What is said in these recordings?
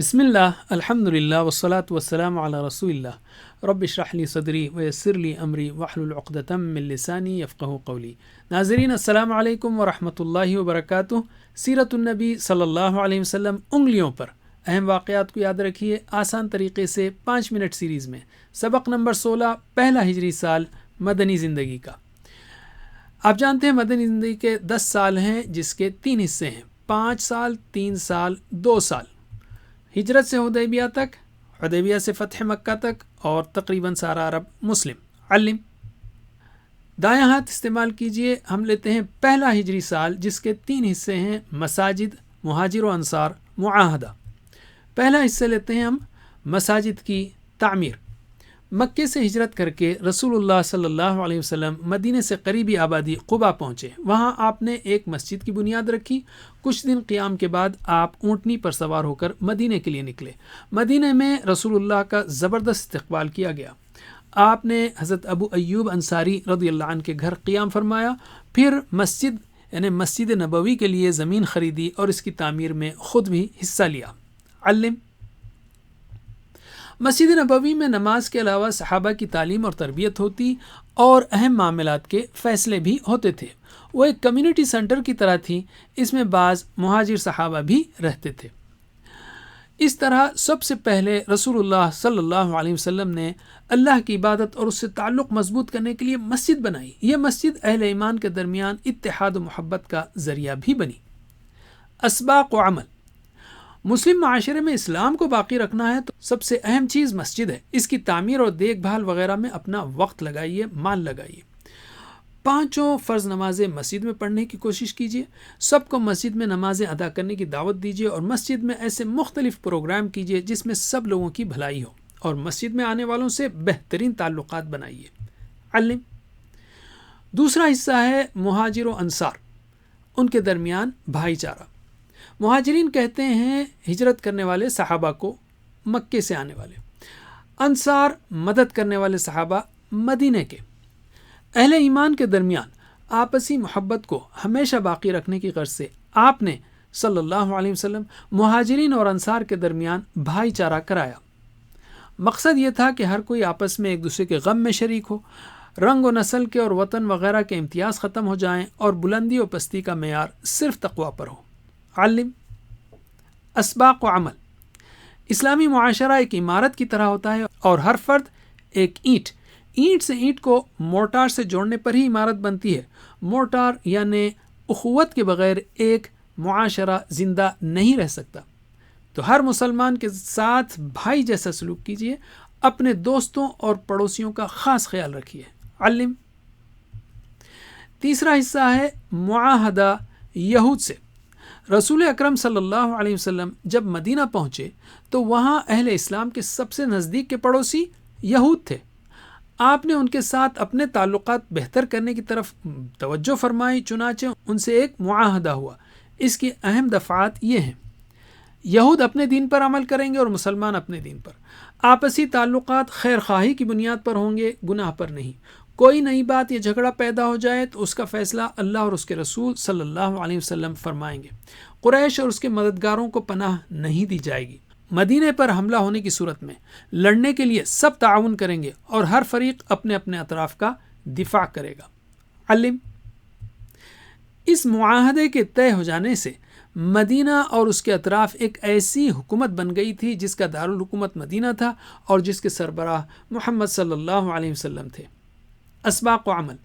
بسم اللہ الحمد للہ والصلاة والسلام علی رسول اللہ رب اشرح لی صدری ویسر لی امری واحلل عقدۃ من لسانی یفقہوا قولی۔ ناظرین السلام علیکم ورحمۃ اللہ وبرکاتہ۔ سیرت النبی صلی اللہ علیہ وسلم انگلیوں پر اہم واقعات کو یاد رکھیے آسان طریقے سے 5 منٹ سیریز میں۔ سبق نمبر 16، پہلا ہجری سال مدنی زندگی کا۔ آپ جانتے ہیں مدنی زندگی کے 10 سال ہیں جس کے 3 حصے ہیں، 5 سال، 3 سال، 2 سال۔ ہجرت سے حدیبیہ تک، حدیبیہ سے فتح مکہ تک، اور تقریباً سارا عرب مسلم۔ علم دایاں ہاتھ استعمال کیجئے۔ ہم لیتے ہیں پہلا ہجری سال جس کے 3 حصے ہیں، مساجد، مہاجر و انصار، معاہدہ۔ پہلا حصہ لیتے ہیں ہم مساجد کی تعمیر۔ مکے سے ہجرت کر کے رسول اللہ صلی اللہ علیہ وسلم مدینے سے قریبی آبادی قبا پہنچے۔ وہاں آپ نے ایک مسجد کی بنیاد رکھی۔ کچھ دن قیام کے بعد آپ اونٹنی پر سوار ہو کر مدینے کے لیے نکلے۔ مدینے میں رسول اللہ کا زبردست استقبال کیا گیا۔ آپ نے حضرت ابو ایوب انصاری رضی اللہ عنہ کے گھر قیام فرمایا، پھر مسجد نبوی کے لیے زمین خریدی اور اس کی تعمیر میں خود بھی حصہ لیا۔ علم مسجد نبوی میں نماز کے علاوہ صحابہ کی تعلیم اور تربیت ہوتی اور اہم معاملات کے فیصلے بھی ہوتے تھے۔ وہ ایک کمیونٹی سینٹر کی طرح تھی، اس میں بعض مہاجر صحابہ بھی رہتے تھے۔ اس طرح سب سے پہلے رسول اللہ صلی اللہ علیہ وسلم نے اللہ کی عبادت اور اس سے تعلق مضبوط کرنے کے لیے مسجد بنائی۔ یہ مسجد اہل ایمان کے درمیان اتحاد و محبت کا ذریعہ بھی بنی۔ اسباق و عمل مسلم معاشرے میں اسلام کو باقی رکھنا ہے تو سب سے اہم چیز مسجد ہے۔ اس کی تعمیر اور دیکھ بھال وغیرہ میں اپنا وقت لگائیے، مال لگائیے۔ 5 فرض نمازیں مسجد میں پڑھنے کی کوشش کیجیے۔ سب کو مسجد میں نمازیں ادا کرنے کی دعوت دیجیے اور مسجد میں ایسے مختلف پروگرام کیجیے جس میں سب لوگوں کی بھلائی ہو، اور مسجد میں آنے والوں سے بہترین تعلقات بنائیے۔ علم دوسرا حصہ ہے مہاجر و انصار، ان کے درمیان بھائی چارہ۔ مہاجرین کہتے ہیں ہجرت کرنے والے صحابہ کو، مکے سے آنے والے۔ انصار مدد کرنے والے صحابہ، مدینے کے۔ اہل ایمان کے درمیان آپسی محبت کو ہمیشہ باقی رکھنے کی غرض سے آپ نے صلی اللہ علیہ وسلم مہاجرین اور انصار کے درمیان بھائی چارہ کرایا۔ مقصد یہ تھا کہ ہر کوئی آپس میں ایک دوسرے کے غم میں شریک ہو، رنگ و نسل کے اور وطن وغیرہ کے امتیاز ختم ہو جائیں اور بلندی و پستی کا معیار صرف تقویٰ پر ہو۔ علم اسباق و عمل اسلامی معاشرہ ایک عمارت کی طرح ہوتا ہے اور ہر فرد ایک اینٹ سے اینٹ کو مورٹار سے جوڑنے پر ہی عمارت بنتی ہے۔ مورٹار یعنی اخوت کے بغیر ایک معاشرہ زندہ نہیں رہ سکتا۔ تو ہر مسلمان کے ساتھ بھائی جیسا سلوک کیجیے، اپنے دوستوں اور پڑوسیوں کا خاص خیال رکھیے۔ علم تیسرا حصہ ہے معاہدہ یہود سے۔ رسول اکرم صلی اللہ علیہ وسلم جب مدینہ پہنچے تو وہاں اہل اسلام کے سب سے نزدیک کے پڑوسی یہود تھے۔ آپ نے ان کے ساتھ اپنے تعلقات بہتر کرنے کی طرف توجہ فرمائی، چنانچہ ان سے ایک معاہدہ ہوا۔ اس کی اہم دفعات یہ ہیں: یہود اپنے دین پر عمل کریں گے اور مسلمان اپنے دین پر۔ آپسی تعلقات خیر خواہی کی بنیاد پر ہوں گے، گناہ پر نہیں۔ کوئی نئی بات یا جھگڑا پیدا ہو جائے تو اس کا فیصلہ اللہ اور اس کے رسول صلی اللہ علیہ وسلم فرمائیں گے۔ قریش اور اس کے مددگاروں کو پناہ نہیں دی جائے گی۔ مدینے پر حملہ ہونے کی صورت میں لڑنے کے لیے سب تعاون کریں گے اور ہر فریق اپنے اپنے اطراف کا دفاع کرے گا۔ علم اس معاہدے کے طے ہو جانے سے مدینہ اور اس کے اطراف ایک ایسی حکومت بن گئی تھی جس کا دارالحکومت مدینہ تھا اور جس کے سربراہ محمد صلی اللہ علیہ وسلم تھے۔ اسباق و عمل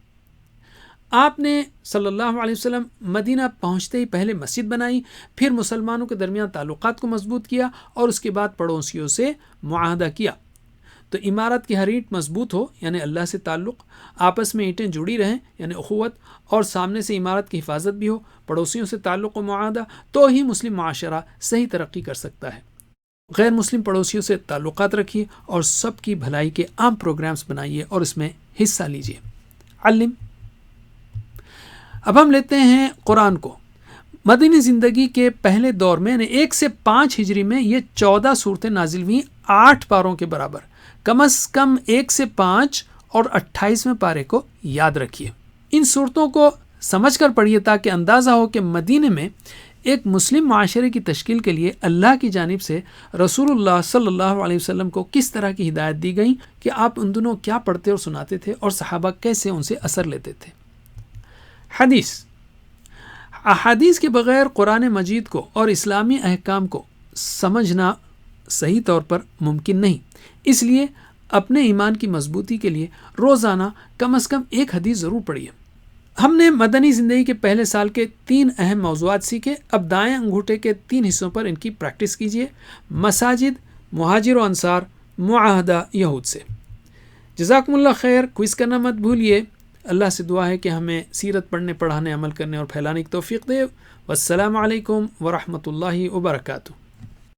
آپ نے صلی اللہ علیہ وسلم مدینہ پہنچتے ہی پہلے مسجد بنائی، پھر مسلمانوں کے درمیان تعلقات کو مضبوط کیا اور اس کے بعد پڑوسیوں سے معاہدہ کیا۔ تو عمارت کی ہر اینٹ مضبوط ہو یعنی اللہ سے تعلق، آپس میں اینٹیں جڑی رہیں یعنی اخوت، اور سامنے سے عمارت کی حفاظت بھی ہو، پڑوسیوں سے تعلق و معاہدہ، تو ہی مسلم معاشرہ صحیح ترقی کر سکتا ہے۔ غیر مسلم پڑوسیوں سے تعلقات رکھیے اور سب کی بھلائی کے عام پروگرامز بنائیے اور اس میں حصہ لیجیے۔ علم اب ہم لیتے ہیں قرآن کو۔ مدنی زندگی کے پہلے دور میں 1 سے 5 ہجری میں یہ 14 صورتیں نازل ہوئیں، 8 پاروں کے برابر۔ کم از کم 1 سے 5 اور 28ویں پارے کو یاد رکھیے۔ ان صورتوں کو سمجھ کر پڑھیے تاکہ اندازہ ہو کہ مدینے میں ایک مسلم معاشرے کی تشکیل کے لیے اللہ کی جانب سے رسول اللہ صلی اللہ علیہ وسلم کو کس طرح کی ہدایت دی گئی کہ آپ ان دنوں کیا پڑھتے اور سناتے تھے اور صحابہ کیسے ان سے اثر لیتے تھے۔ حدیث، احادیث کے بغیر قرآن مجید کو اور اسلامی احکام کو سمجھنا صحیح طور پر ممکن نہیں، اس لیے اپنے ایمان کی مضبوطی کے لیے روزانہ کم از کم ایک حدیث ضرور پڑھیے۔ ہم نے مدنی زندگی کے پہلے سال کے 3 اہم موضوعات سیکھے، اب دائیں انگوٹھے کے 3 حصوں پر ان کی پریکٹس کیجیے: مساجد، مہاجر و انصار، معاہدہ یہود سے۔ جزاکم اللہ خیر۔ کوئز کرنا مت بھولیے۔ اللہ سے دعا ہے کہ ہمیں سیرت پڑھنے، پڑھانے، عمل کرنے اور پھیلانے کی توفیق دے۔ والسلام علیکم ورحمۃ اللہ وبرکاتہ۔